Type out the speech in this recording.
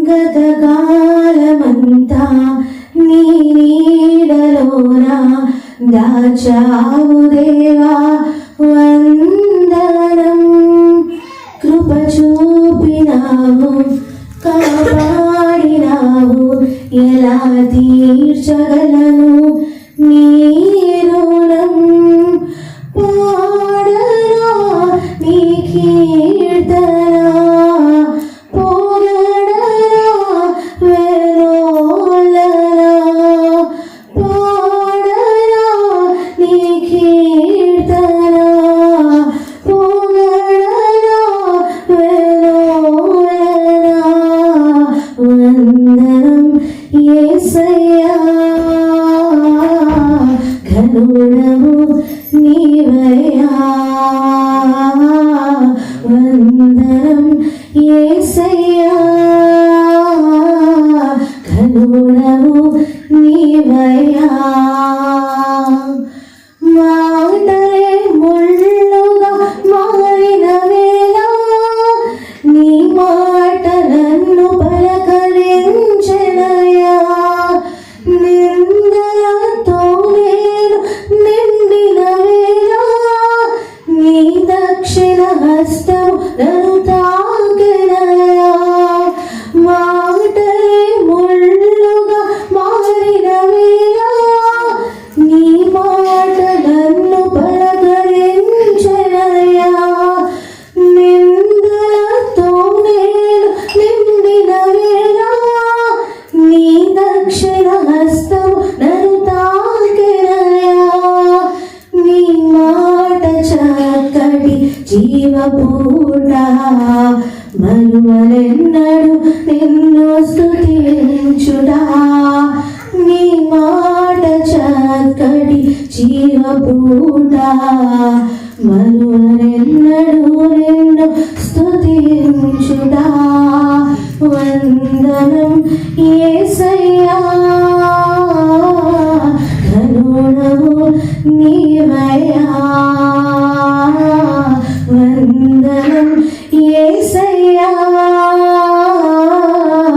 గతకాలమంతా నీ నీడలోన దాచావు దేవా వందనం. కృప చూపినావు కాపాడినావు ఎలా తీర్చగలను నీ రుణం. పాడనా నీ కీర్తన పొగడనా వేణోలనా. పాడనా నీ కీర్తన పొగడనా వేణోలనా. వందనం యేసయ్యా ఘనుడవు నీవయ్యా. వందనం యేసయ్యా ఘనుడవు నీవయ్యా. మాటలే ముళ్ళుగా మారిన వేళ నీ మాట నన్ను పలకరించెనయ్యా. నిందలతో నేను నిండిన వేళ నీ దక్షిణ హస్తం నన్ను తాకెనయ్యా. మాటలే ముళ్ళుగా మారిన వేళ నీ మాట నన్ను పలకరించెనయ్యా. నిందలతో నేను నిండిన వేళ నీ దక్షిణ హస్తం నన్ను తాకెనయ్యా. నీ మాట చక్కటి జీవపూట మరువలెన్నడు నిన్ను స్తుతించుడా. నీ మాట చక్కటి జీవపూట మరువలెన్నడు నిన్ను స్తుతించుడా. వందనం యేసయ్యా ఘనుడవు నీవయ్యా.